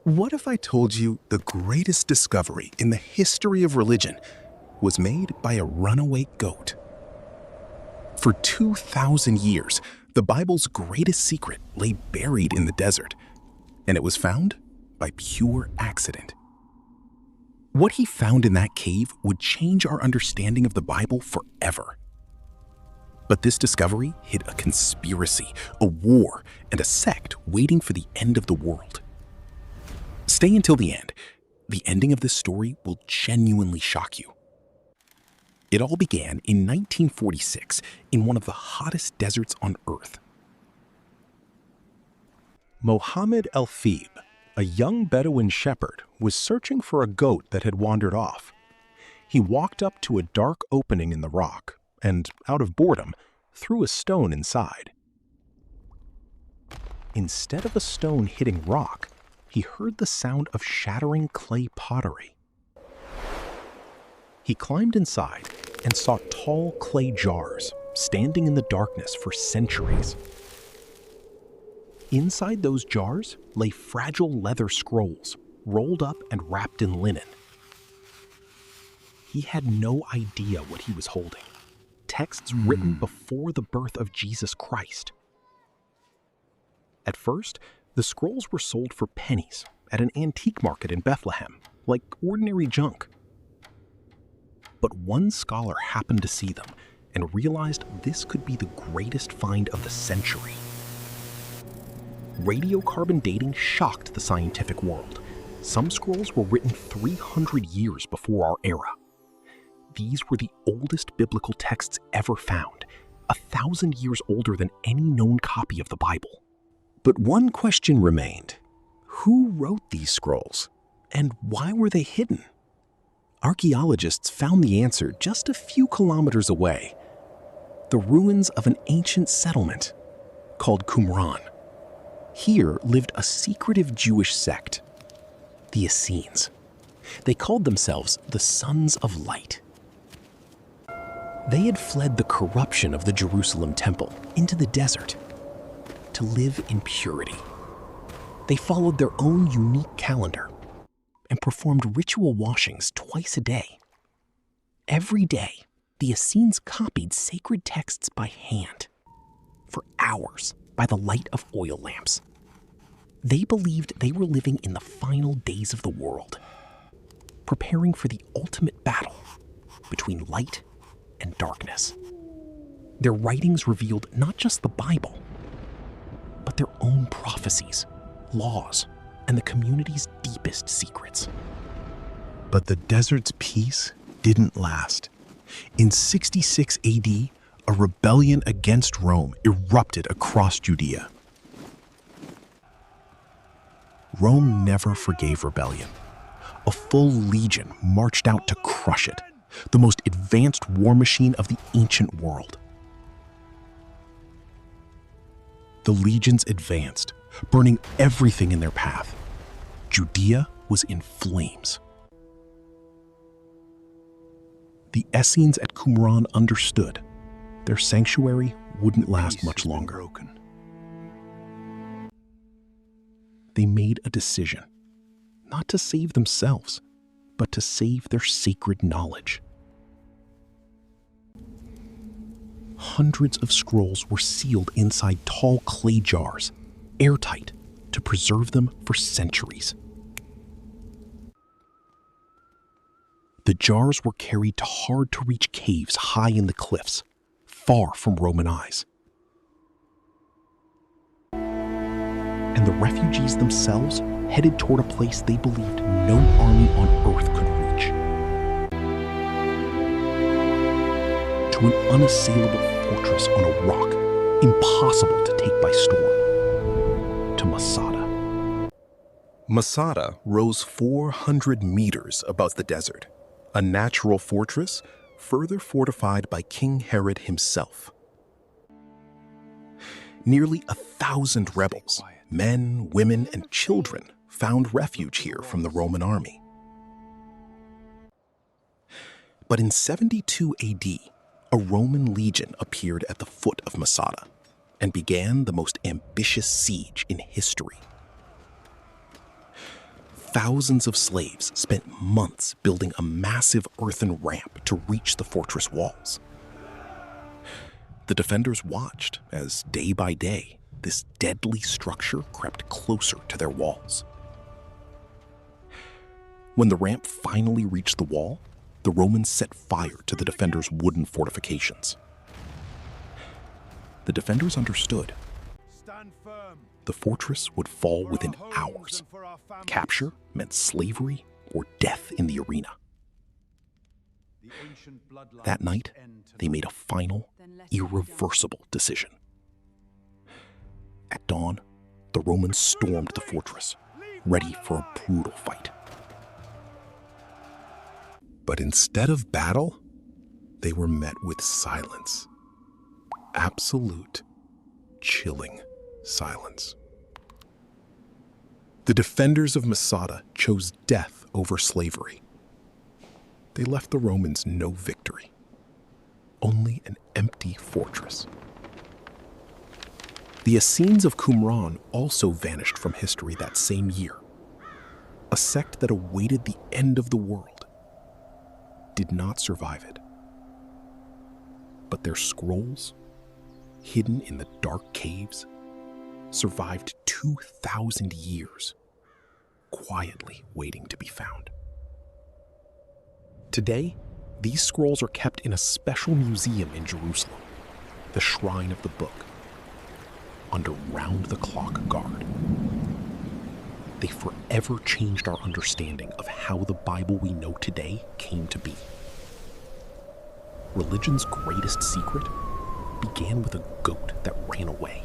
What if I told you the greatest discovery in the history of religion was made by a runaway goat? For 2,000 years, the Bible's greatest secret lay buried in the desert, and it was found by pure accident. What he found in that cave would change our understanding of the Bible forever. But this discovery hid a conspiracy, a war, and a sect waiting for the end of the world. Stay until the end. The ending of this story will genuinely shock you. It all began in 1946 in one of the hottest deserts on Earth. Mohammed El-Fib, a young Bedouin shepherd, was searching for a goat that had wandered off. He walked up to a dark opening in the rock and, out of boredom, threw a stone inside. Instead of a stone hitting rock, he heard the sound of shattering clay pottery. He climbed inside and saw tall clay jars standing in the darkness for centuries. Inside those jars lay fragile leather scrolls, rolled up and wrapped in linen. He had no idea what he was holding. Texts written before the birth of Jesus Christ. At first, the scrolls were sold for pennies at an antique market in Bethlehem, like ordinary junk. But one scholar happened to see them and realized this could be the greatest find of the century. Radiocarbon dating shocked the scientific world. Some scrolls were written 300 years before our era. These were the oldest biblical texts ever found, 1,000 years older than any known copy of the Bible. But one question remained. Who wrote these scrolls? And why were they hidden? Archaeologists found the answer just a few kilometers away. The ruins of an ancient settlement called Qumran. Here lived a secretive Jewish sect, the Essenes. They called themselves the Sons of Light. They had fled the corruption of the Jerusalem temple into the desert to live in purity. They followed their own unique calendar and performed ritual washings twice a day. Every day, the Essenes copied sacred texts by hand for hours by the light of oil lamps. They believed they were living in the final days of the world, preparing for the ultimate battle between light and darkness. Their writings revealed not just the Bible, but their own prophecies, laws, and the community's deepest secrets. But the desert's peace didn't last. In 66 AD, a rebellion against Rome erupted across Judea. Rome never forgave rebellion. A full legion marched out to crush it, the most advanced war machine of the ancient world. The legions advanced, burning everything in their path. Judea was in flames. The Essenes at Qumran understood their sanctuary wouldn't last much longer. They made a decision, not to save themselves, but to save their sacred knowledge. Hundreds of scrolls were sealed inside tall clay jars, airtight, to preserve them for centuries. The jars were carried to hard-to-reach caves high in the cliffs, far from Roman eyes. And the refugees themselves headed toward a place they believed no army on earth could reach. To an unassailable fortress on a rock, impossible to take by storm. To Masada. Masada rose 400 meters above the desert, a natural fortress further fortified by King Herod himself. Nearly 1,000 rebels, men, women, and children, found refuge here from the Roman army. But in 72 AD, a Roman legion appeared at the foot of Masada and began the most ambitious siege in history. thousands of slaves spent months building a massive earthen ramp to reach the fortress walls. The defenders watched as, day by day, this deadly structure crept closer to their walls. When the ramp finally reached the wall, the Romans set fire to the defenders' wooden fortifications. The defenders understood. The fortress would fall within hours. Capture meant slavery or death in the arena. That night, they made a final, irreversible decision. At dawn, the Romans stormed the fortress, ready for a brutal fight. But instead of battle, they were met with silence. Absolute, chilling silence. The defenders of Masada chose death over slavery. They left the Romans no victory, only an empty fortress. The Essenes of Qumran also vanished from history that same year. A sect that awaited the end of the world did not survive it. But their scrolls, hidden in the dark caves, survived 2,000 years, quietly waiting to be found. Today, these scrolls are kept in a special museum in Jerusalem, the Shrine of the Book, under round-the-clock guard. They forever changed our understanding of how the Bible we know today came to be. Religion's greatest secret began with a goat that ran away.